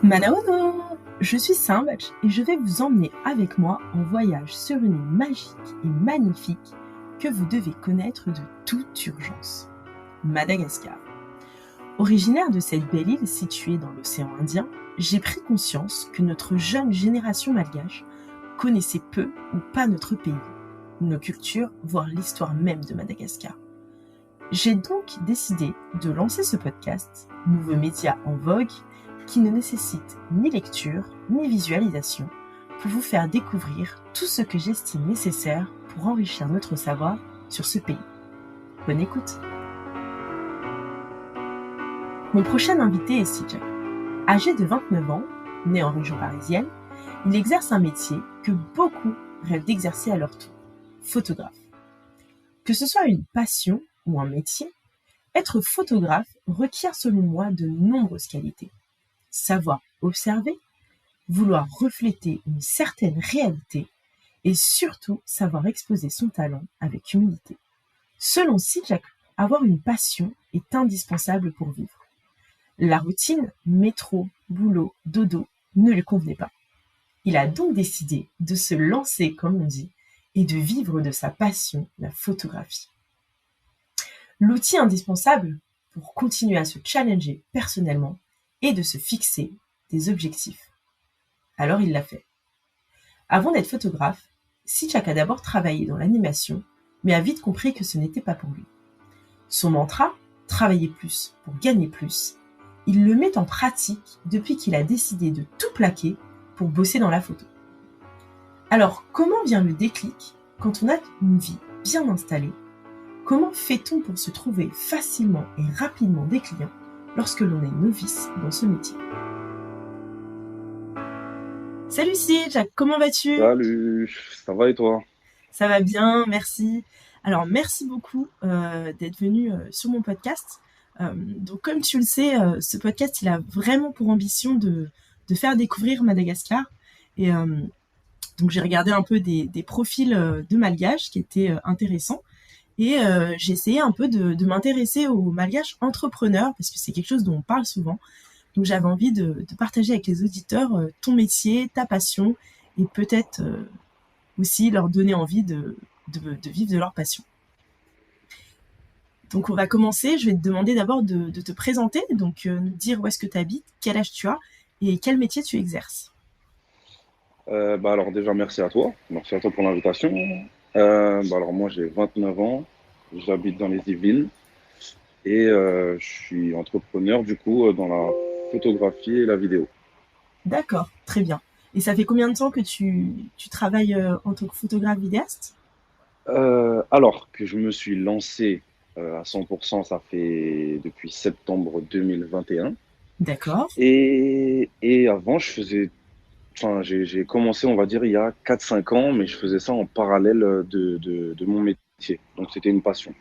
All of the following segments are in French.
Manaono! Je suis Saint-Match et je vais vous emmener avec moi en voyage sur une île magique et magnifique que vous devez connaître de toute urgence. Madagascar. Originaire de cette belle île située dans l'océan Indien, j'ai pris conscience que notre jeune génération malgache connaissait peu ou pas notre pays, nos cultures, voire l'histoire même de Madagascar. J'ai donc décidé de lancer ce podcast, nouveau média en vogue, qui ne nécessite ni lecture ni visualisation, pour vous faire découvrir tout ce que j'estime nécessaire pour enrichir notre savoir sur ce pays. Bonne écoute. Mon prochain invité est Sidjak. Âgé de 29 ans, né en région parisienne, il exerce un métier que beaucoup rêvent d'exercer à leur tour, photographe. Que ce soit une passion ou un métier, être photographe requiert selon moi de nombreuses qualités. Savoir observer, vouloir refléter une certaine réalité et surtout savoir exposer son talent avec humilité. Selon Sidjak, avoir une passion est indispensable pour vivre. La routine, métro, boulot, dodo, ne lui convenait pas. Il a donc décidé de se lancer, comme on dit, et de vivre de sa passion, la photographie. L'outil indispensable pour continuer à se challenger personnellement et de se fixer des objectifs. Alors il l'a fait. Avant d'être photographe, Sidjak a d'abord travaillé dans l'animation, mais a vite compris que ce n'était pas pour lui. Son mantra, travailler plus pour gagner plus, il le met en pratique depuis qu'il a décidé de tout plaquer pour bosser dans la photo. Alors comment vient le déclic quand on a une vie bien installée? Comment fait-on pour se trouver facilement et rapidement des clients lorsque l'on est novice dans ce métier? Salut Sidjak, comment vas-tu? Salut, ça va et toi? Ça va bien, merci. Alors merci beaucoup d'être venu sur mon podcast. Donc comme tu le sais, ce podcast il a vraiment pour ambition de faire découvrir Madagascar. Et donc j'ai regardé un peu des profils de malgaches qui étaient intéressants. Et j'ai essayé un peu de m'intéresser aux malgaches entrepreneurs parce que c'est quelque chose dont on parle souvent. Donc j'avais envie de partager avec les auditeurs ton métier, ta passion et peut-être aussi leur donner envie de vivre de leur passion. Donc on va commencer, je vais te demander d'abord de te présenter, donc nous dire où est-ce que tu habites, quel âge tu as et quel métier tu exerces. Alors déjà, merci à toi pour l'invitation. Alors moi, j'ai 29 ans, j'habite dans les Yvelines et je suis entrepreneur du coup dans la photographie et la vidéo. D'accord, très bien. Et ça fait combien de temps que tu travailles en tant que photographe vidéaste? Alors que je me suis lancé à 100%, ça fait depuis septembre 2021. D'accord, Et avant, j'ai commencé, on va dire, il y a 4 5 ans, mais je faisais ça en parallèle de mon métier. Donc, c'était une passion.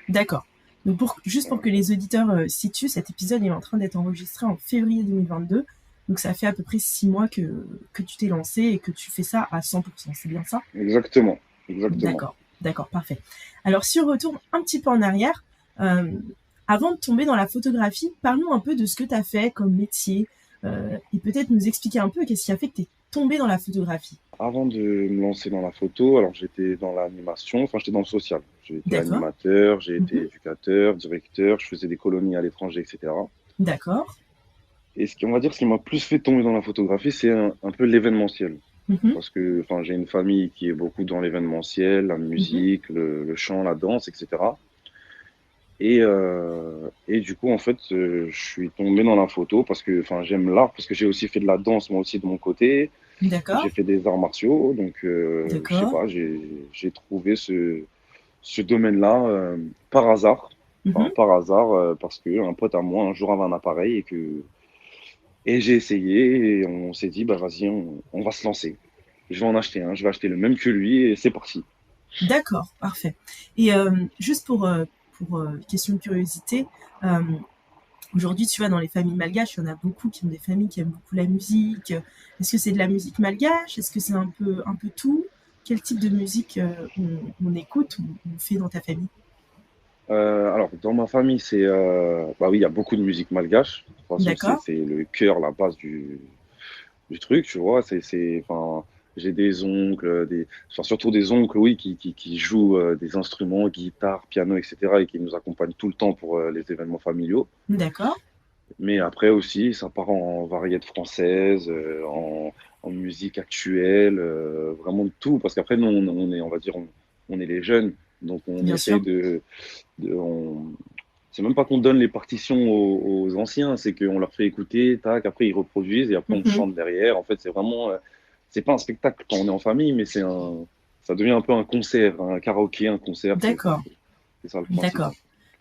d'accord. Donc juste pour que les auditeurs situent, cet épisode est en train d'être enregistré en février 2022. Donc ça fait à peu près 6 mois que tu t'es lancé et que tu fais ça à 100%. C'est bien ça? Exactement, exactement. D'accord, d'accord, parfait. Alors si on retourne un petit peu en arrière, euh, avant de tomber dans la photographie, parle-nous un peu de ce que tu as fait comme métier et peut-être nous expliquer un peu qu'est-ce qui a fait que tu es tombé dans la photographie. Avant de me lancer dans la photo, alors j'étais dans l'animation, enfin j'étais dans le social. J'ai été D'accord, animateur, j'ai été mhm, éducateur, directeur, je faisais des colonies à l'étranger, etc. d'accord, Et on va dire, ce qui m'a plus fait tomber dans la photographie, c'est un peu l'événementiel. mhm, Parce que enfin, j'ai une famille qui est beaucoup dans l'événementiel, la mhm, musique, le chant, la danse, etc. Et du coup, en fait, je suis tombé dans la photo parce que enfin, j'aime l'art, parce que j'ai aussi fait de la danse, moi aussi, de mon côté. d'accord, J'ai fait des arts martiaux, donc je sais d'accord, pas, j'ai trouvé ce domaine-là par hasard. Enfin, mhm, par hasard, parce qu'un pote à moi, un jour, avait un appareil et j'ai essayé et on s'est dit, bah vas-y, on va se lancer. Je vais en acheter un, je vais acheter le même que lui et c'est parti. d'accord, parfait. Et juste pour question de curiosité, euh, aujourd'hui, tu vois, dans les familles malgaches, il y en a beaucoup qui ont des familles qui aiment beaucoup la musique. Est-ce que c'est de la musique malgache? Est-ce que c'est un peu tout? Quel type de musique on écoute ou on fait dans ta famille? Alors, dans ma famille, bah oui, il y a beaucoup de musique malgache. De toute façon, D'accord, c'est le cœur, la base du truc, tu vois. Enfin, j'ai des oncles, enfin, surtout des oncles, oui, qui jouent des instruments, guitare, piano, etc., et qui nous accompagnent tout le temps pour les événements familiaux. d'accord, Mais après aussi, ça part en variété française, en musique actuelle, vraiment de tout. Parce qu'après, nous, on va dire, on est les jeunes, donc on bien essaye sûr. de- on- c'est même pas qu'on donne les partitions aux anciens, c'est qu'on leur fait écouter, tac, après ils reproduisent et après on Mhm. chante derrière. En fait, c'est vraiment, c'est pas un spectacle quand on est en famille, mais ça devient un peu un concert, un karaoké, un concert, D'accord, c'est ça le principe. d'accord.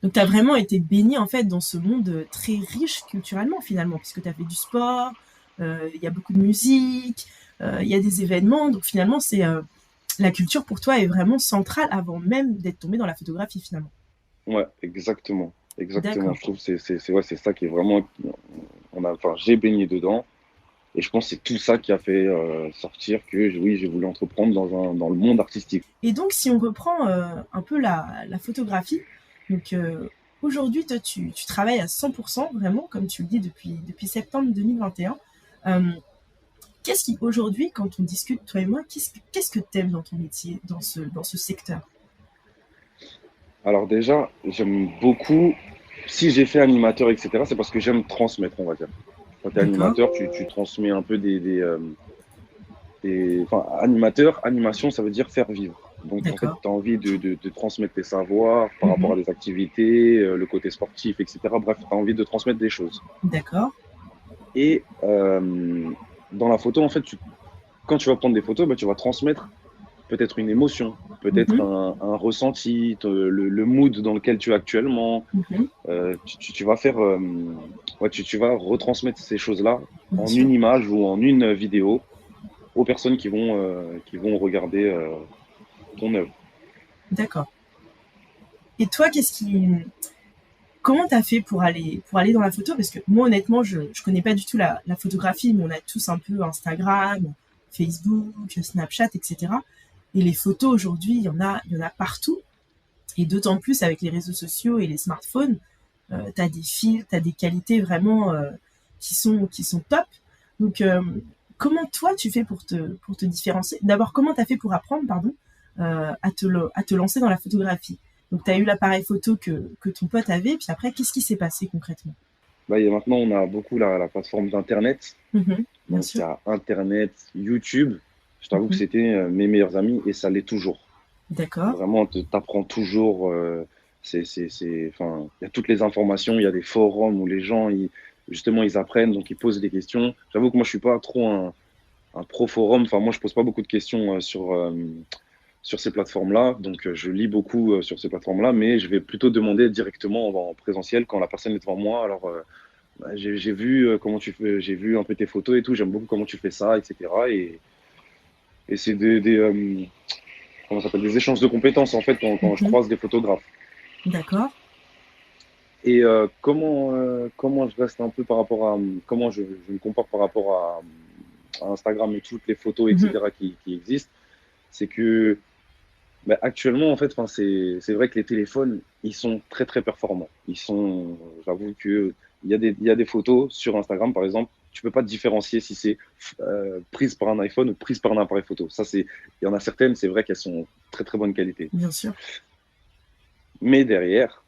Donc, tu as vraiment été baigné en fait dans ce monde très riche culturellement finalement, puisque tu as fait du sport, il y a beaucoup de musique, il y a des événements. Donc finalement, la culture pour toi est vraiment centrale avant même d'être tombé dans la photographie finalement. Ouais, exactement. Exactement. D'accord. Je trouve que ouais, c'est ça qui est vraiment. Enfin, j'ai baigné dedans. Et je pense que c'est tout ça qui a fait sortir que oui, j'ai voulu entreprendre dans le monde artistique. Et donc, si on reprend un peu la photographie, donc aujourd'hui, toi, tu travailles à 100%, vraiment, comme tu le dis, depuis septembre 2021. Euh, Qu'est-ce qui, aujourd'hui, quand on discute, toi et moi, qu'est-ce que tu aimes dans ton métier, dans ce secteur? Alors déjà, j'aime beaucoup, si j'ai fait animateur, etc., c'est parce que j'aime transmettre, on va dire. Quand tu es D'accord, animateur, tu transmets un peu enfin, animateur, animation, ça veut dire faire vivre. Donc, en fait, d'accord. tu as envie de transmettre tes savoirs par rapport Mhm. à des activités, le côté sportif, etc. Bref, tu as envie de transmettre des choses. D'accord. Et dans la photo, en fait, quand tu vas prendre des photos, bah, tu vas transmettre peut-être une émotion, peut-être Mhm. un ressenti, le mood dans lequel tu es actuellement. Mhm. Tu vas faire, ouais, tu vas retransmettre ces choses-là Bien en sûr. une image ou en une vidéo aux personnes qui vont regarder ton œuvre. D'accord. Et toi, comment t'as fait pour aller dans la photo? Parce que moi, honnêtement, je connais pas du tout la photographie, mais on a tous un peu Instagram, Facebook, Snapchat, etc. Et les photos aujourd'hui, il y en a partout. Et d'autant plus avec les réseaux sociaux et les smartphones, t'as des filtres, t'as des qualités vraiment qui sont top. Donc, comment toi tu fais pour te différencier? D'abord, comment t'as fait pour apprendre, pardon, à te lancer dans la photographie? Donc, t'as eu l'appareil photo que ton pote avait, puis après, qu'est-ce qui s'est passé concrètement? Bah, maintenant, on a beaucoup la plateforme d'Internet. Mhm, bien Donc, il y sûr. a Internet, YouTube. Je t'avoue que Mhm, c'était mes meilleurs amis et ça l'est toujours. d'accord. Vraiment, t'apprends toujours. Enfin, il y a toutes les informations. Il y a des forums où les gens, justement, ils apprennent, donc ils posent des questions. J'avoue que moi, je suis pas trop un pro forum. Enfin, moi, je pose pas beaucoup de questions sur ces plateformes-là. Donc, je lis beaucoup sur ces plateformes-là, mais je vais plutôt demander directement en présentiel quand la personne est devant moi. Alors, bah, j'ai vu comment tu fais, j'ai vu un peu tes photos et tout. J'aime beaucoup comment tu fais ça, etc. Et c'est comment ça s'appelle, des échanges de compétences en fait quand je Mhm, croise des photographes. d'accord. Et comment je reste un peu par rapport à comment je me comporte par rapport à Instagram et toutes les photos, Mhm, etc. qui existent, c'est que bah, actuellement, en fait, enfin, c'est vrai que les téléphones, ils sont très, très performants. J'avoue que il y a des photos sur Instagram, par exemple, tu peux pas te différencier si c'est prise par un iPhone ou prise par un appareil photo. Il y en a certaines, c'est vrai qu'elles sont très, très bonne qualité. bien sûr. Mais derrière,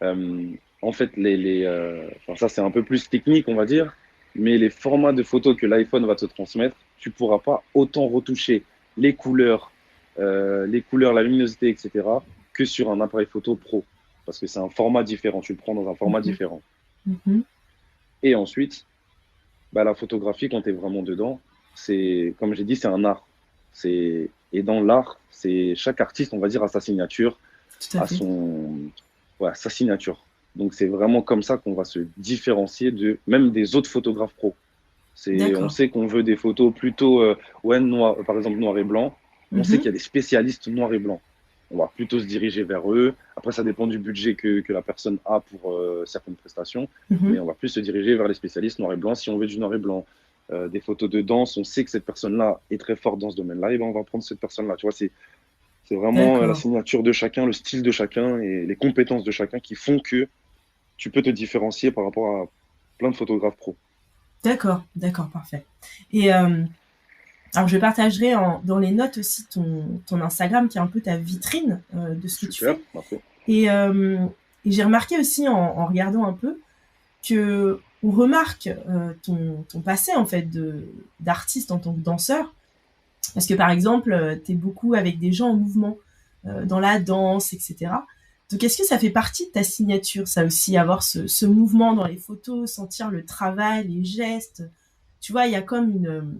en fait, enfin, ça, c'est un peu plus technique, on va dire, mais les formats de photos que l'iPhone va te transmettre, tu pourras pas autant retoucher les couleurs, la luminosité, etc., que sur un appareil photo pro. Parce que c'est un format différent, tu le prends dans un format Mhm, différent. mhm, Et ensuite, bah, la photographie, quand tu es vraiment dedans, comme j'ai dit, c'est un art. Et dans l'art, c'est chaque artiste, on va dire, a sa signature, tout à a fait. sa signature. Donc c'est vraiment comme ça qu'on va se différencier même des autres photographes pro. On D'accord. sait qu'on veut des photos plutôt, ouais, noir, par exemple noir et blanc. On sait qu'il Mhm, y a des spécialistes noir et blanc. On va plutôt se diriger vers eux. Après, ça dépend du budget que la personne a pour certaines prestations, mhm, mais on va plus se diriger vers les spécialistes noir et blanc si on veut du noir et blanc. Des photos de danse, on sait que cette personne-là est très forte dans ce domaine-là, et ben on va prendre cette personne-là. Tu vois, C'est vraiment la D'accord. signature de chacun, le style de chacun et les compétences de chacun qui font que tu peux te différencier par rapport à plein de photographes pro. D'accord, d'accord, parfait. Et alors je partagerai dans les notes aussi ton Instagram qui est un peu ta vitrine de ce que tu Super, fais. parfait. Et, euh, et j'ai remarqué aussi en regardant un peu que on remarque ton passé en fait d'artiste en tant que danseur. Parce que par exemple, tu es beaucoup avec des gens en mouvement, dans la danse, etc. Donc est-ce que ça fait partie de ta signature, ça aussi, avoir ce mouvement dans les photos, sentir le travail, les gestes. Tu vois, il y a comme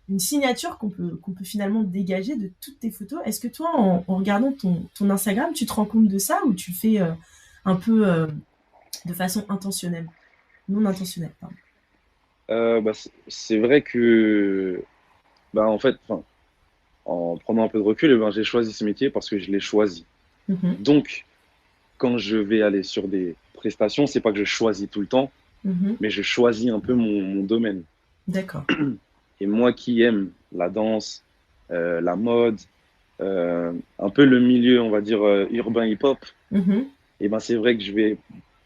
une signature qu'on peut finalement dégager de toutes tes photos. Est-ce que toi, en regardant ton Instagram, tu te rends compte de ça ou tu le fais un peu de façon intentionnelle, non intentionnelle, pardon. C'est vrai que, en fait, enfin, en prenant un peu de recul, j'ai choisi ce métier parce que je l'ai choisi. Mhm, Donc, quand je vais aller sur des prestations, c'est pas que je choisis tout le temps, mhm. mais je choisis un peu mon domaine. D'accord. Et moi qui aime la danse, la mode, un peu le milieu, on va dire, urbain hip-hop, Mhm. et ben c'est vrai que je vais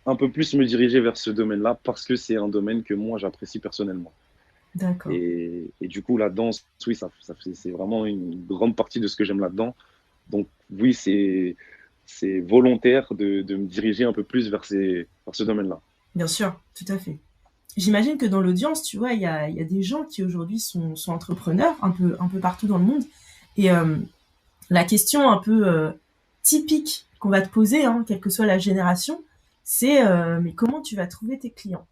un peu plus me diriger vers ce domaine-là parce que c'est un domaine que moi j'apprécie personnellement. D'accord. Et du coup, la danse, oui, c'est vraiment une grande partie de ce que j'aime là-dedans. Donc oui, c'est volontaire de me diriger un peu plus vers ce domaine-là. Bien sûr, tout à fait. J'imagine que dans l'audience, tu vois, il y a des gens qui aujourd'hui sont entrepreneurs un peu partout dans le monde. Et la question un peu typique qu'on va te poser, hein, quelle que soit la génération, c'est mais comment tu vas trouver tes clients?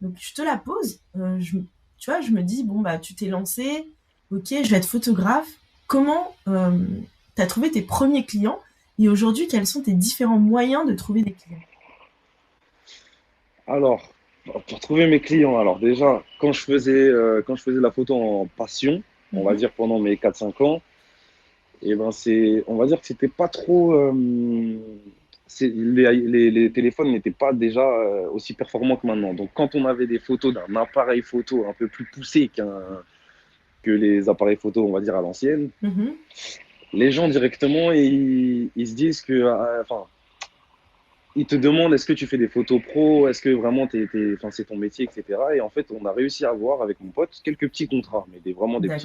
Donc je te la pose. Tu vois, je me dis, bon, bah tu t'es lancé, ok, je vais être photographe. Comment tu as trouvé tes premiers clients? Et aujourd'hui, quels sont tes différents moyens de trouver des clients? Alors, pour trouver mes clients, alors déjà, quand je faisais la photo en passion, on va Mhm, dire pendant mes 4 5 ans, et ben on va dire que c'était pas trop, les téléphones n'étaient pas déjà aussi performants que maintenant. Donc, quand on avait des photos d'un appareil photo un peu plus poussé que les appareils photo, on va dire à l'ancienne, mhm, les gens directement, ils se disent que, enfin, ils te demandent est-ce que tu fais des photos pro, est-ce que vraiment enfin, c'est ton métier, etc. Et en fait, on a réussi à avoir avec mon pote quelques petits contrats, mais vraiment d'accord.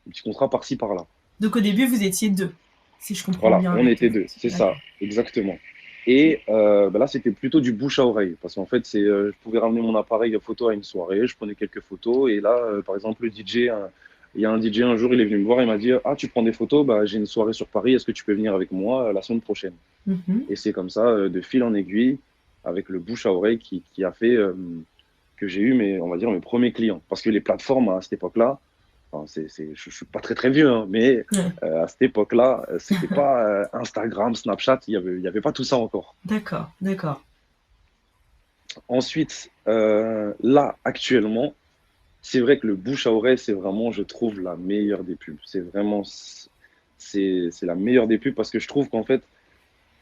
des petits contrats par-ci par-là. Donc au début, vous étiez deux, si je comprends Voilà, bien on avec tes était deux, potes. c'est ça, D'accord. exactement. Et là, c'était plutôt du bouche à oreille, parce qu'en fait, je pouvais ramener mon appareil photo à une soirée, je prenais quelques photos, et là, par exemple, il y a un DJ un jour, il est venu me voir, il m'a dit, ah, tu prends des photos, bah, j'ai une soirée sur Paris, est-ce que tu peux venir avec moi la semaine prochaine? Mhm. Et c'est comme ça, de fil en aiguille, avec le bouche à oreille, qui a fait que j'ai eu on va dire, mes premiers clients. Parce que les plateformes, à cette époque-là, enfin, je suis pas très très vieux, hein, mais Ouais. à cette époque-là, c'était pas Instagram, Snapchat, il y avait pas tout ça encore. D'accord, d'accord. Ensuite, là, actuellement, c'est vrai que le bouche à oreille, c'est vraiment, je trouve, la meilleure des pubs. C'est la meilleure des pubs parce que je trouve qu'en fait,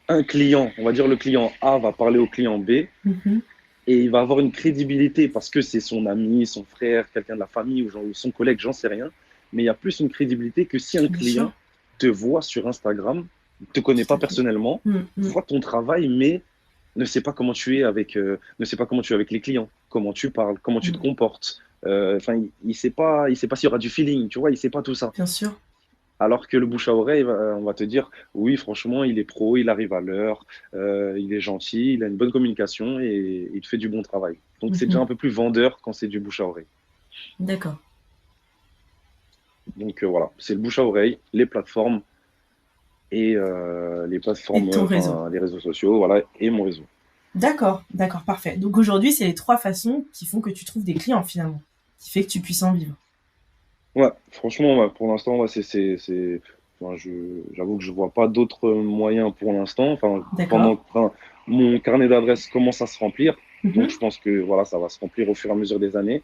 un client, on va dire le client A va parler au client B, Mhm. et il va avoir une crédibilité parce que c'est son ami, son frère, quelqu'un de la famille ou son collègue, j'en sais rien. Mais il y a plus une crédibilité que si un Bien sûr, client te voit sur Instagram, ne te connaît tout pas à fait. personnellement, Mm. voit ton travail, mais ne sait pas comment tu es avec les clients, comment tu parles, comment tu te Mm. comportes. Enfin, il sait pas s'il y aura du feeling, tu vois, il sait pas tout ça. Bien sûr. Alors que le bouche à oreille, on va te dire, oui, franchement, il est pro, il arrive à l'heure, il est gentil, il a une bonne communication et il fait du bon travail. Donc c'est déjà un Mhm. peu plus vendeur quand c'est du bouche à oreille. D'accord. Donc voilà, c'est le bouche à oreille, et les Et plateformes, ton réseau. enfin les réseaux sociaux, voilà, et mon réseau. D'accord, d'accord, parfait. Donc aujourd'hui, c'est les trois façons qui font que tu trouves des clients finalement, qui fait que tu puisses en vivre. Ouais, franchement, ouais, pour l'instant, ouais, enfin, j'avoue que je vois pas d'autres moyens pour l'instant. D'accord. Enfin, mon carnet d'adresses commence à se remplir, donc je Mhm. pense que voilà, ça va se remplir au fur et à mesure des années.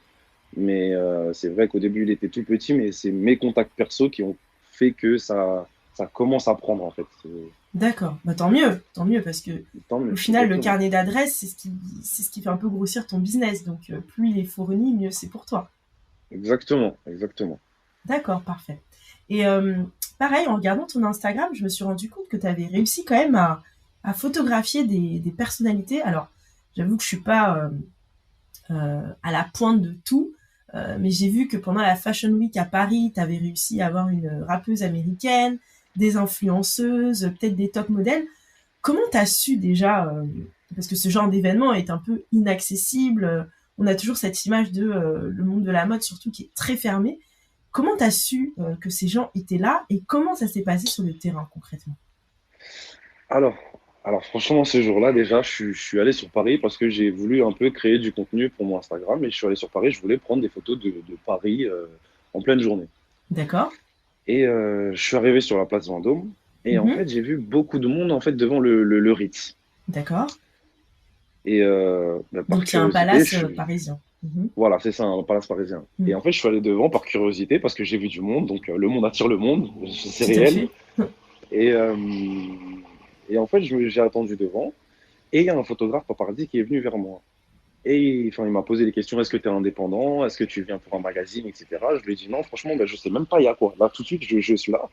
Mais c'est vrai qu'au début, il était tout petit, mais c'est mes contacts perso qui ont fait que ça commence à prendre en fait. D'accord. Bah tant mieux, parce que Tant au mieux, final, le exactement. carnet d'adresses, c'est ce qui fait un peu grossir ton business. Donc plus il est fourni, mieux c'est pour toi. Exactement, exactement. D'accord, parfait. Et pareil, en regardant ton Instagram, je me suis rendu compte que tu avais réussi quand même à photographier des personnalités. Alors, j'avoue que je suis pas à la pointe de tout, mais j'ai vu que pendant la Fashion Week à Paris, tu avais réussi à avoir une rappeuse américaine, des influenceuses, peut-être des top modèles. Comment t'as su déjà, parce que ce genre d'événement est un peu inaccessible, on a toujours cette image de le monde de la mode surtout qui est très fermé. Comment t'as su que ces gens étaient là et comment ça s'est passé sur le terrain concrètement? Alors, alors franchement, ce jour-là, déjà, je suis allé sur Paris parce que j'ai voulu un peu créer du contenu pour mon Instagram et je suis allé sur Paris, je voulais prendre des photos de Paris en pleine journée. D'accord. Et je suis arrivé sur la place Vendôme et en Mhm. fait, j'ai vu beaucoup de monde en fait devant le Ritz. D'accord. Et bah, par Donc il y a un curiosité, palace parisien. Mhm. voilà, c'est ça, un palace parisien. Et Mhm. en fait, je suis allé devant par curiosité parce que j'ai vu du monde, donc le monde attire le monde, c'est Tout à réel. fait. Et, en fait, j'ai attendu devant et il y a un photographe paparazzi qui est venu vers moi. Et enfin, il m'a posé des questions, est-ce que tu es indépendant? Est-ce que tu viens pour un magazine, etc. Je lui ai dit non, franchement, ben, je sais même pas il y a quoi. Là, tout de suite, je suis là,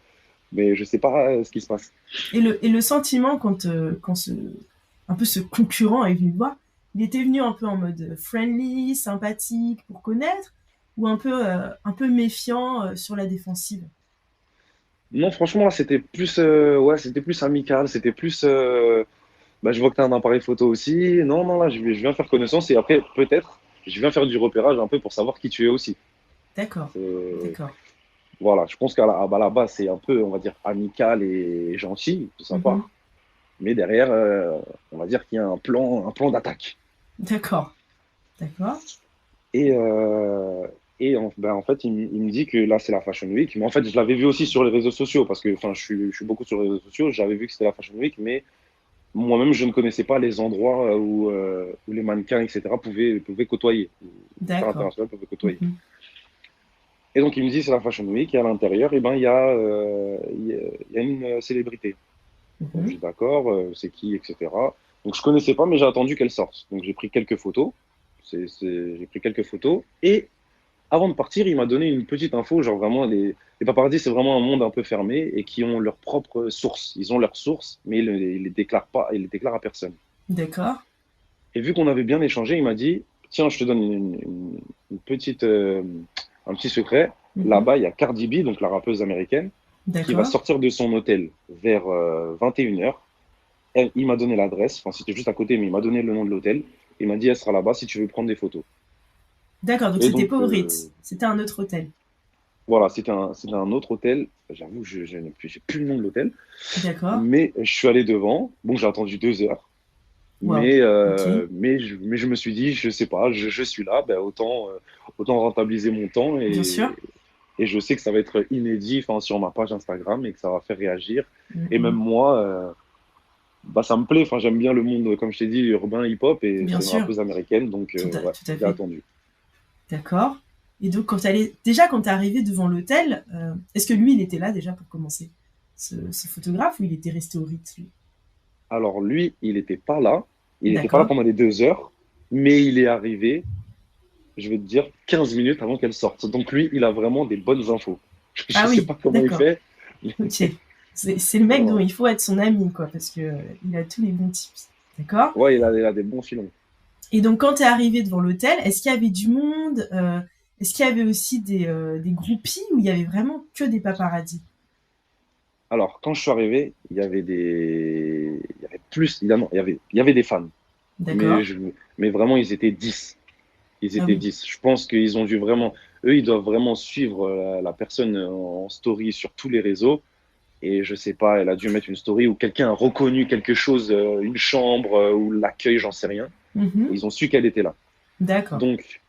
mais je sais pas ce qui se passe. Et le sentiment quand un peu ce concurrent est venu te voir, il était venu un peu en mode friendly, sympathique pour connaître, ou un peu méfiant sur la défensive. Non, franchement, là, c'était plus, ouais, c'était plus amical, c'était plus, bah, je vois que tu as un appareil photo aussi. Non, non, là, je viens faire connaissance et après, peut-être, je viens faire du repérage un peu pour savoir qui tu es aussi. D'accord, C'est- d'accord. Voilà, je pense qu'à la base, c'est un peu, on va dire, amical et gentil, tout sympa. Mhm. Mais derrière, on va dire qu'il y a un plan d'attaque. D'accord, d'accord. Et, ben, en fait, il me dit que là, c'est la Fashion Week. Mais en fait, je l'avais vu aussi sur les réseaux sociaux parce que enfin, je suis beaucoup sur les réseaux sociaux. J'avais vu que c'était la Fashion Week, mais moi-même, je ne connaissais pas les endroits où les mannequins, etc., pouvaient côtoyer, où les stars D'accord. internationales pouvaient côtoyer. Mhm. Et donc, il me dit c'est la Fashion Week et à l'intérieur, eh ben, il y a une célébrité. Donc, je Mhm. dis d'accord, c'est qui, etc. Donc, je connaissais pas, mais j'ai attendu qu'elle sorte. Donc, j'ai pris quelques photos. J'ai pris quelques photos. Et avant de partir, il m'a donné une petite info, genre vraiment, les paparazzis, c'est vraiment un monde un peu fermé et qui ont leur propre source. Ils ont leurs sources, mais ils les déclarent pas, ils les déclarent à personne. D'accord. Et vu qu'on avait bien échangé, il m'a dit, tiens, je te donne une petite, un petit secret. Mhm. Là-bas, il y a Cardi B, donc la rappeuse américaine, qui va D'accord. sortir de son hôtel vers 21h. Il m'a donné l'adresse, enfin c'était juste à côté, mais il m'a donné le nom de l'hôtel. Il m'a dit, elle sera là-bas si tu veux prendre des photos. D'accord, donc Et c'était donc, pas au Ritz, c'était un autre hôtel. voilà, c'était un autre hôtel. J'avoue, je n'ai plus, j'ai plus le nom de l'hôtel. D'accord. Mais je suis allé devant. Bon, j'ai attendu 2 heures. Waouh. Ok. Mais je me suis dit, je sais pas, je suis là, ben autant rentabiliser mon temps Bien sûr. et je sais que ça va être inédit enfin, sur ma page Instagram et que ça va faire réagir. Et même Mhm. moi, bah, ça me plaît. Enfin, j'aime bien le monde, comme je t'ai dit, urbain, hip-hop et Bien c'est une sûr. rappeuse américaine. Donc, ouais, Tout à j'ai fait. attendu. D'accord. Et donc, déjà, quand t'es arrivé devant l'hôtel, est-ce que lui, il était là déjà pour commencer? Ce photographe ou il était resté au Ritz, lui? Alors, lui, il n'était pas là. Il n'était pas là D'accord. pendant les 2 heures, mais il est arrivé je vais te dire, 15 minutes avant qu'elle sorte. Donc lui, il a vraiment des bonnes infos. Je Ah sais oui, pas comment il d'accord. fait. Ok. C'est le mec dont Voilà. il faut être son ami, quoi, parce que il a tous les bons tips. D'accord. Ouais, il a des bons filons. Et donc, quand t'es arrivé devant l'hôtel, est-ce qu'il y avait du monde? Est-ce qu'il y avait aussi des groupies ou il y avait vraiment que des paparazzis? Alors, quand je suis arrivé, il y avait plus, non, il y avait des fans. Mais, D'accord. mais vraiment, ils étaient 10. Ils Ah étaient oui. 10. Je pense qu'ils ont dû vraiment, eux, ils doivent vraiment suivre la personne en story sur tous les réseaux. Et je sais pas, elle a dû mettre une story où quelqu'un a reconnu quelque chose, une chambre ou l'accueil, j'en sais rien. Et Mhm. ils ont su qu'elle était là. D'accord. Donc,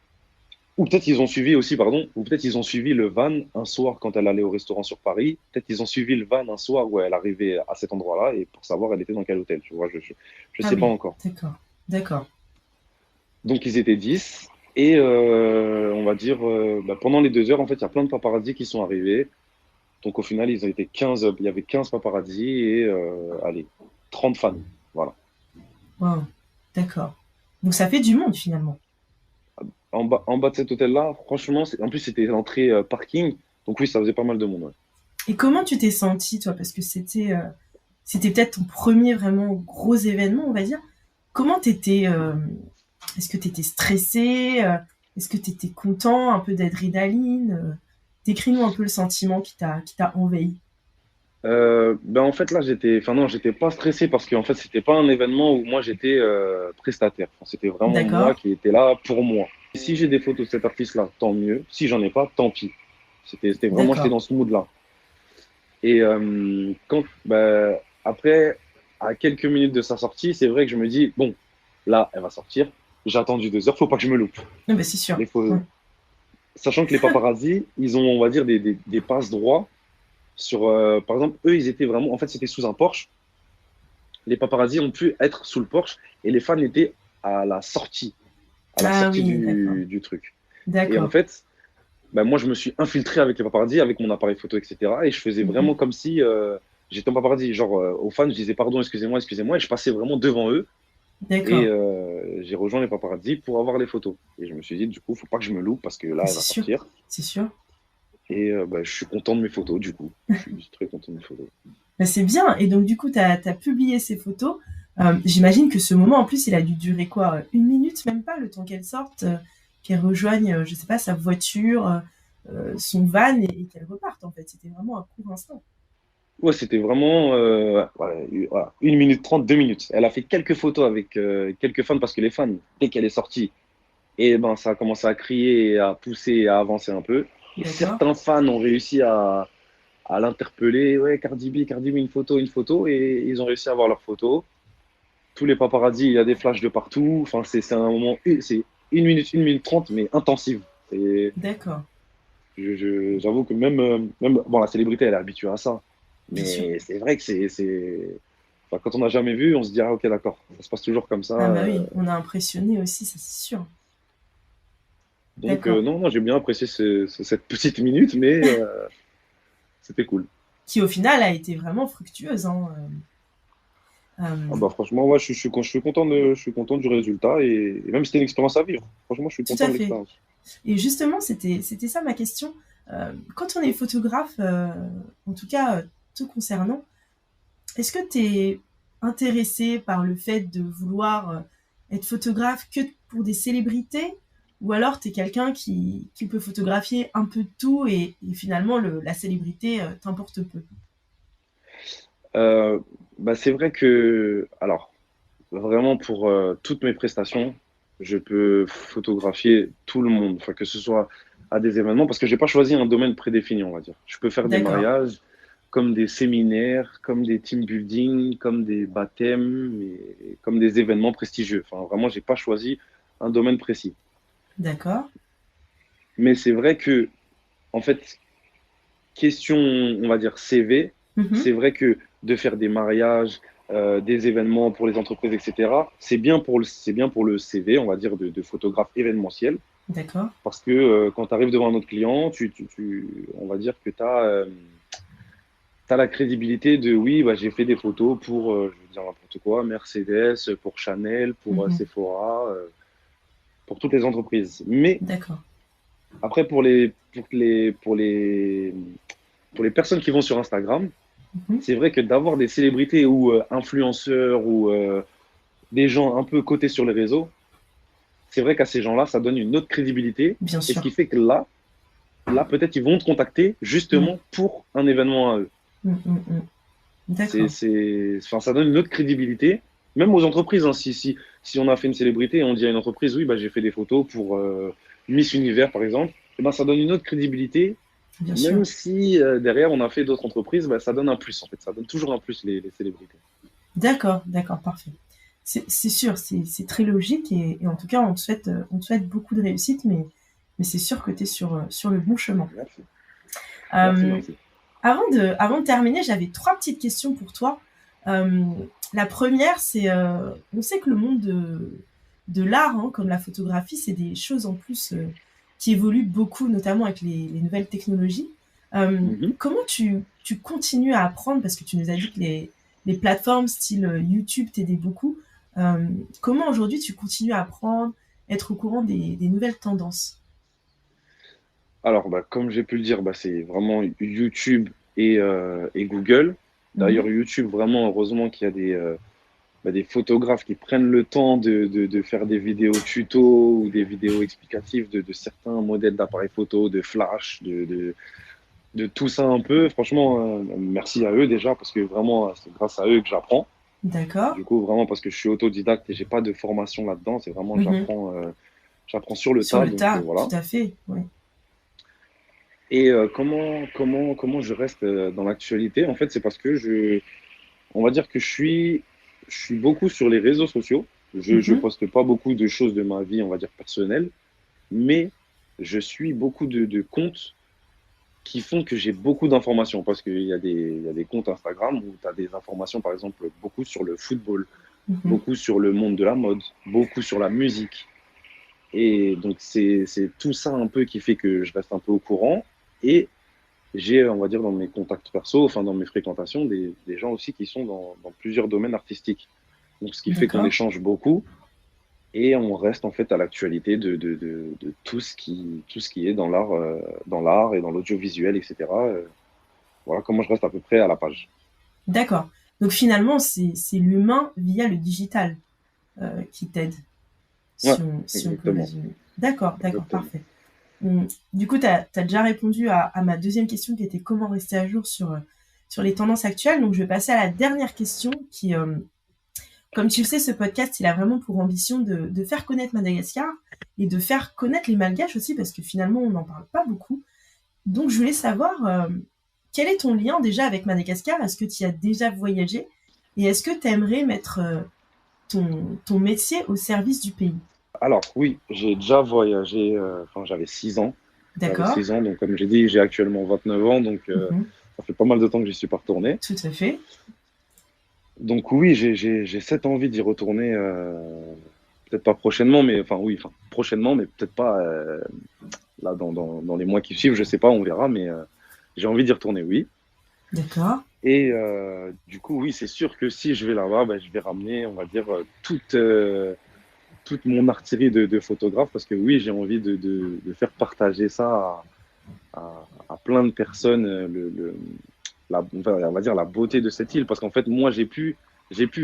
ou peut-être ils ont suivi aussi, pardon, ou peut-être ils ont suivi le van un soir quand elle allait au restaurant sur Paris. Peut-être ils ont suivi le van un soir où elle arrivait à cet endroit-là et pour savoir elle était dans quel hôtel. Tu vois, je Ah sais pas oui. encore. D'accord. D'accord. Donc ils étaient 10 et on va dire bah, pendant les 2 heures en fait il y a plein de paparazzis qui sont arrivés. Donc au final ils ont été 15, il y avait 15 paparazzis et allez 30 fans. Voilà. Wow. D'accord. Donc, ça fait du monde, finalement. En bas de cet hôtel-là, franchement, en plus c'était l'entrée parking. Donc oui, ça faisait pas mal de monde. Ouais. Et comment tu t'es sentie, toi? Parce que c'était peut-être ton premier vraiment gros événement, on va dire. Comment t'étais Est-ce que t'étais stressée? Est-ce que t'étais content? Un peu d'adrénaline? Décris-nous un peu le sentiment qui t'a envahi. Ben en fait là enfin non, j'étais pas stressé parce qu'en fait c'était pas un événement où moi j'étais prestataire. Enfin, c'était vraiment moi D'accord. qui étais là pour moi. Si j'ai des photos de cet artiste-là, tant mieux. Si j'en ai pas, tant pis. C'était vraiment, j'étais D'accord. dans ce mood-là. Et ben, après, à quelques minutes de sa sortie, c'est vrai que je me dis, bon, là, elle va sortir. J'ai attendu 2 heures, faut pas que je me loupe. Non, bah, c'est sûr. Les faux- Ouais. Sachant que les paparazzis, ils ont, on va dire, des passes droits sur, par exemple, eux, ils étaient vraiment, en fait, c'était sous un Porsche. Les paparazzis ont pu être sous le Porsche et les fans étaient à la sortie, à la Ah sortie oui, d'accord. du truc. Et en D'accord. fait, ben, moi, je me suis infiltré avec les paparazzis, avec mon appareil photo, etc. Et je faisais Mhm. vraiment comme si j'étais un paparazzi. Genre, aux fans, je disais pardon, excusez-moi, excusez-moi. Et je passais vraiment devant eux. Et D'accord. j'ai rejoint les paparazzis pour avoir les photos. Et je me suis dit, du coup, faut pas que je me loupe parce que là, Mais elle c'est va sûr. sortir. C'est sûr. Et ben, je suis content de mes photos, du coup. Je suis très content de mes photos. Bah, c'est bien. Et donc, du coup, t'as publié ces photos. J'imagine que ce moment, en plus, il a dû durer quoi? Une minute, même pas, le temps qu'elle sorte, qu'elle rejoigne, je sais pas, sa voiture, son van et qu'elle reparte, en fait. C'était vraiment un court instant. Ouais, c'était vraiment voilà, 1 minute 30, 2 minutes. Elle a fait quelques photos avec quelques fans parce que les fans, dès qu'elle est sortie, et ben, ça a commencé à crier, à pousser, à avancer un peu. Et D'accord. certains fans ont réussi à l'interpeller. Ouais, Cardi B, une photo, une photo. Et ils ont réussi à avoir leur photo. Tous les paparazzis, il y a des flashs de partout. Enfin, c'est un moment, c'est 1 minute 30, mais intensive. Et D'accord. j'avoue que même, bon, la célébrité, elle est habituée à ça. Bien sûr. Mais c'est vrai que enfin, quand on n'a jamais vu, on se dit, ah, ok, d'accord, ça se passe toujours comme ça. Ah bah oui, on a impressionné aussi, ça c'est sûr. Donc, D'accord. non, non, j'ai bien apprécié cette petite minute, mais c'était cool. Qui au final a été vraiment fructueuse, hein. Ah Euh, bah, franchement, ouais, je suis content du résultat et même si c'était une expérience à vivre. Franchement, je suis tout content à de fait. l'expérience. Et justement, c'était ça ma question. Quand on est photographe, en tout cas te concernant, est-ce que tu es intéressé par le fait de vouloir être photographe que pour des célébrités ou alors tu es quelqu'un qui peut photographier un peu de tout et finalement la célébrité t'importe peu? Euh, Bah, c'est vrai que, alors, vraiment pour toutes mes prestations, je peux photographier tout le monde, enfin, que ce soit à des événements, parce que j'ai pas choisi un domaine prédéfini, on va dire. Je peux faire des D'accord, mariages, comme des séminaires, comme des team building, comme des baptêmes, et comme des événements prestigieux. Enfin, vraiment, j'ai pas choisi un domaine précis. d'accord. Mais c'est vrai que, en fait, question, on va dire CV, Mhm. c'est vrai que de faire des mariages, des événements pour les entreprises, etc., c'est bien pour le CV, on va dire, de photographe événementiel. D'accord, Parce que quand tu arrives devant un autre client, on va dire que tu as, la crédibilité de oui, bah, j'ai fait des photos pour, je veux dire n'importe quoi, Mercedes, pour Chanel, pour mhm. Sephora, pour toutes les entreprises. Mais D'accord. après, pour les personnes qui vont sur Instagram, Mhm. c'est vrai que d'avoir des célébrités ou influenceurs ou des gens un peu cotés sur les réseaux, c'est vrai qu'à ces gens-là, ça donne une autre crédibilité. Bien Et ce sûr. qui fait que là peut-être ils vont te contacter Mm, justement pour un événement à eux. mm, mm, mm. D'accord, Enfin, ça donne une autre crédibilité, même aux entreprises. Hein. Si on a fait une célébrité et on dit à une entreprise, oui, bah, j'ai fait des photos pour Miss Univers, par exemple, et ben, ça donne une autre crédibilité. bien sûr. Même si derrière on a fait d'autres entreprises, bah, ça donne un plus en fait. Ça donne toujours un plus les célébrités. D'accord, d'accord, parfait. C'est sûr, c'est très logique et en tout cas, on te souhaite beaucoup de réussite, mais c'est sûr que tu es sur le bon chemin. Merci, merci, Euh, merci. avant de terminer, j'avais trois petites questions pour toi. Euh, la première, c'est, on sait que le monde de l'art, hein, comme la photographie, c'est des choses en plus qui évoluent beaucoup, notamment avec les nouvelles technologies. Mhm. Comment tu continues à apprendre, parce que tu nous as dit que les plateformes style YouTube t'aidaient beaucoup. Euh, Comment aujourd'hui tu continues à apprendre, être au courant des nouvelles tendances? Alors, bah, comme j'ai pu le dire, bah, c'est vraiment YouTube et Google. D'ailleurs, Mhm. YouTube, vraiment, heureusement qu'il y a des photographes qui prennent le temps de faire des vidéos tuto ou des vidéos explicatives de certains modèles d'appareils photo, de flash, de tout ça un peu. Franchement, merci à eux déjà, parce que vraiment, c'est grâce à eux que j'apprends. D'accord. Du coup, vraiment, parce que je suis autodidacte et j'ai pas de formation là-dedans, c'est vraiment, Mhm. j'apprends sur le Sur tas, le donc tas, tout voilà. à fait. Oui. Et comment je reste dans l'actualité? En fait, c'est parce que on va dire que je suis beaucoup sur les réseaux sociaux. Je Mhm. poste pas beaucoup de choses de ma vie, on va dire personnelle, mais je suis beaucoup de comptes qui font que j'ai beaucoup d'informations parce il y a des comptes Instagram où tu as des informations, par exemple, beaucoup sur le football, Mhm. beaucoup sur le monde de la mode, beaucoup sur la musique. Et donc, c'est tout ça un peu qui fait que je reste un peu au courant. Et j'ai, on va dire, dans mes contacts perso, enfin, dans mes fréquentations, des gens aussi qui sont dans plusieurs domaines artistiques. Donc, ce qui fait qu'on D'accord. échange beaucoup et on reste en fait à l'actualité de tout ce qui est dans l'art et dans l'audiovisuel, etc. Voilà comment je reste à peu près à la page. D'accord. Donc finalement, c'est l'humain via le digital qui t'aide, Ouais, si on peut exactement. résumer. D'accord, d'accord, Exactement. parfait. Du coup, tu as déjà répondu à ma deuxième question qui était comment rester à jour sur les tendances actuelles. Donc, je vais passer à la dernière question qui, comme tu le sais, ce podcast, il a vraiment pour ambition de faire connaître Madagascar et de faire connaître les Malgaches aussi parce que finalement, on n'en parle pas beaucoup. Donc, je voulais savoir quel est ton lien déjà avec Madagascar. Est-ce que tu y as déjà voyagé et est-ce que tu aimerais mettre ton métier au service du pays? Alors, oui, j'ai déjà voyagé, enfin, j'avais 6 ans. J'avais D'accord. 6 ans, donc comme j'ai dit, j'ai actuellement 29 ans, donc Mhm. ça fait pas mal de temps que j'y suis pas retourné. Tout à fait. Donc oui, j'ai cette envie d'y retourner, peut-être pas prochainement, mais enfin oui, enfin prochainement, mais peut-être pas là dans les mois qui suivent, je sais pas, on verra, mais j'ai envie d'y retourner, oui. D'accord. Et du coup, oui, c'est sûr que si je vais là-bas, ben, je vais ramener, on va dire, toute mon artillerie de photographe, parce que oui, j'ai envie de faire partager ça à plein de personnes, on va dire la beauté de cette île, parce qu'en fait, moi, j'ai pu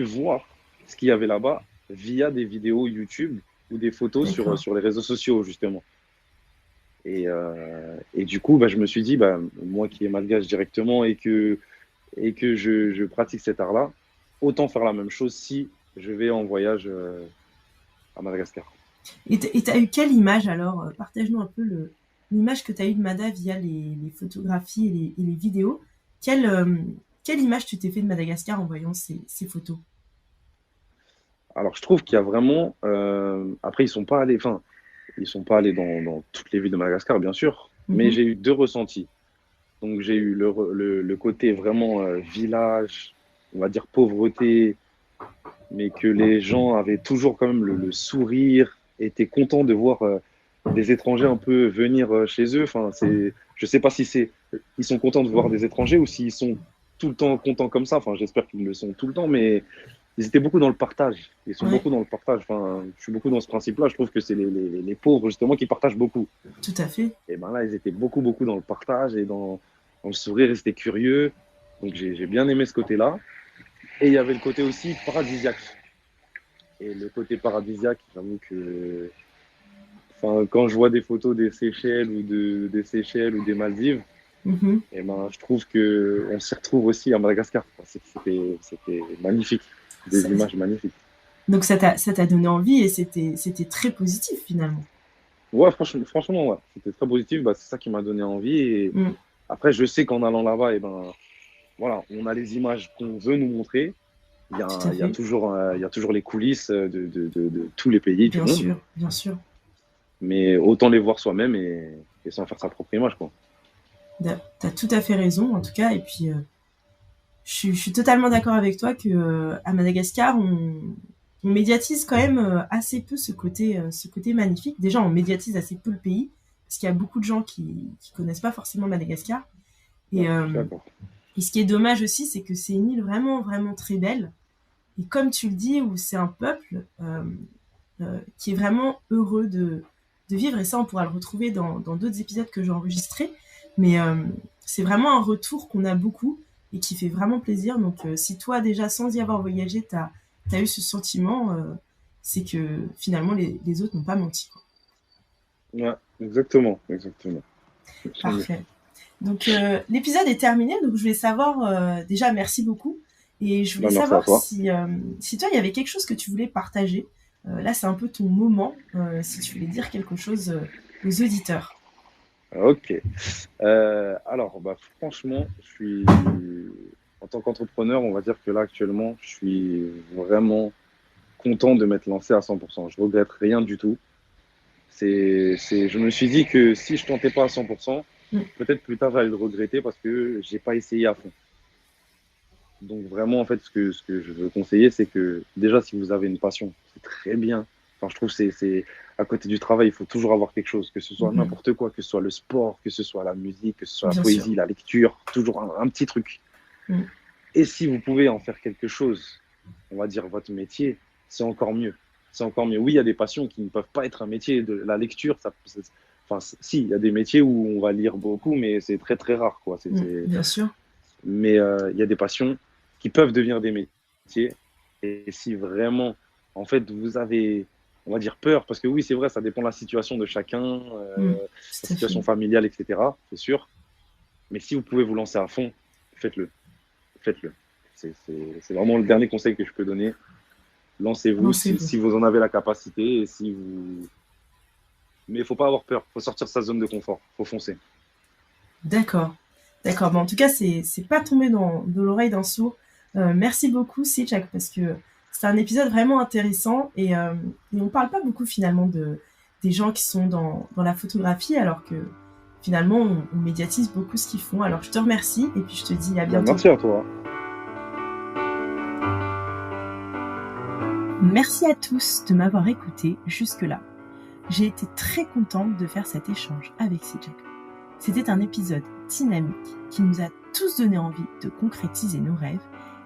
voir ce qu'il y avait là-bas via des vidéos YouTube ou des photos D'accord. sur les réseaux sociaux, justement. Et du coup, bah, je me suis dit, bah, moi qui est malgache directement et que je pratique cet art-là, autant faire la même chose si je vais en voyage à Madagascar. Et t'as eu quelle image alors? Partage-nous un peu l'image que tu as eue de Mada via les photographies et les vidéos. Quelle, quelle image tu t'es fait de Madagascar en voyant ces photos? Alors, je trouve qu'il y a vraiment. Après, ils sont pas allés dans toutes les villes de Madagascar, bien sûr, mais Mhm. j'ai eu deux ressentis. Donc, j'ai eu le côté vraiment village, on va dire pauvreté, mais que les gens avaient toujours quand même le sourire, étaient contents de voir des étrangers un peu venir chez eux. Enfin, je sais pas si ils sont contents de voir des étrangers ou s'ils sont tout le temps contents comme ça. Enfin, j'espère qu'ils le sont tout le temps, mais ils étaient beaucoup dans le partage. Ils sont Ouais, beaucoup dans le partage. Enfin, je suis beaucoup dans ce principe-là. Je trouve que c'est les pauvres justement qui partagent beaucoup. tout à fait. Et ben là, ils étaient beaucoup dans le partage et dans le sourire. Ils étaient curieux. Donc j'ai bien aimé ce côté-là. Et il y avait le côté aussi paradisiaque. Et le côté paradisiaque, j'avoue que enfin, quand je vois des photos des Seychelles des Seychelles ou des Maldives, Mhm. et ben, je trouve que on s'y retrouve aussi à Madagascar. C'était magnifique, des Ça- images magnifiques. donc ça t'a donné envie et c'était très positif finalement. Ouais, franchement, ouais, c'était très positif. Bah, c'est ça qui m'a donné envie. Et Mm, après, je sais qu'en allant là-bas, et ben, voilà, on a les images qu'on veut nous montrer. tout à fait. Il y a toujours les coulisses de tous les pays du Bien monde. sûr, bien sûr. Mais autant les voir soi-même et s'en faire sa propre image, quoi. T'as tout à fait raison en tout cas. Et puis je suis totalement d'accord avec toi que à Madagascar, on médiatise quand même assez peu ce côté magnifique. Déjà, on médiatise assez peu le pays parce qu'il y a beaucoup de gens qui connaissent pas forcément Madagascar. Ouais, Et, je suis euh, d'accord. et ce qui est dommage aussi, c'est que c'est une île vraiment, vraiment très belle. Et comme tu le dis, où c'est un peuple qui est vraiment heureux de vivre. Et ça, on pourra le retrouver dans d'autres épisodes que j'ai enregistrés. Mais c'est vraiment un retour qu'on a beaucoup et qui fait vraiment plaisir. Donc, si toi, déjà, sans y avoir voyagé, t'as eu ce sentiment, c'est que finalement, les autres n'ont pas menti, quoi. Ouais, exactement, exactement. Absolument. Parfait. Donc, l'épisode est terminé. Donc, je voulais savoir, déjà, merci beaucoup. Et je voulais Bah, merci à savoir toi. si toi, il y avait quelque chose que tu voulais partager. Là, c'est un peu ton moment, si tu voulais dire quelque chose aux auditeurs. Ok. Alors, bah, franchement, en tant qu'entrepreneur, on va dire que là, actuellement, je suis vraiment content de m'être lancé à 100%. Je regrette rien du tout. Je me suis dit que si je tentais pas à 100%, Mm. peut-être plus tard, j'allais le regretter parce que j'ai pas essayé à fond. Donc vraiment, en fait, ce que je veux conseiller, c'est que déjà, si vous avez une passion, c'est très bien. Enfin, je trouve que à côté du travail, il faut toujours avoir quelque chose, que ce soit Mhm. n'importe quoi, que ce soit le sport, que ce soit la musique, que ce soit la Bien sûr. poésie, la lecture, toujours un petit truc. Mm. Et si vous pouvez en faire quelque chose, on va dire votre métier, c'est encore mieux. C'est encore mieux. Oui, il y a des passions qui ne peuvent pas être un métier. De la lecture, enfin, si, il y a des métiers où on va lire beaucoup, mais c'est très très rare, quoi. Mm. Bien sûr. Mais il y a des passions qui peuvent devenir des métiers. Et si vraiment, en fait, vous avez, on va dire, peur, parce que oui, c'est vrai, ça dépend de la situation de chacun, Mm. la Tout à fait. situation familiale, etc., c'est sûr. Mais si vous pouvez vous lancer à fond, faites-le. Faites-le. C'est vraiment le dernier conseil que je peux donner. Lancez-vous Lancez-vous. si vous en avez la capacité et si vous. Mais il faut pas avoir peur. Il faut sortir de sa zone de confort. Il faut foncer. D'accord. D'accord. Bon, en tout cas, c'est pas tombé dans l'oreille d'un sourd. Merci beaucoup, Sijak, parce que c'est un épisode vraiment intéressant et on parle pas beaucoup finalement des gens qui sont dans la photographie, alors que finalement, on médiatise beaucoup ce qu'ils font. Alors, je te remercie et puis je te dis à Ben, bientôt. merci à toi. Merci à tous de m'avoir écouté jusque-là. J'ai été très contente de faire cet échange avec Sijak. C'était un épisode dynamique qui nous a tous donné envie de concrétiser nos rêves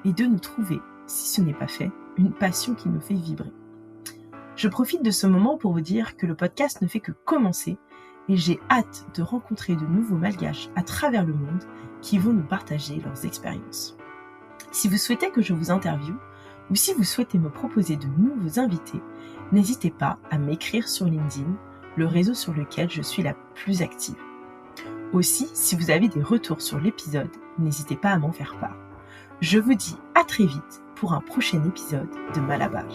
et de nous trouver, si ce n'est pas fait, une passion qui nous fait vibrer. Je profite de ce moment pour vous dire que le podcast ne fait que commencer et j'ai hâte de rencontrer de nouveaux malgaches à travers le monde qui vont nous partager leurs expériences. Si vous souhaitez que je vous interviewe ou si vous souhaitez me proposer de nouveaux invités, n'hésitez pas à m'écrire sur LinkedIn, le réseau sur lequel je suis la plus active. Aussi, si vous avez des retours sur l'épisode, n'hésitez pas à m'en faire part. Je vous dis à très vite pour un prochain épisode de Malabar.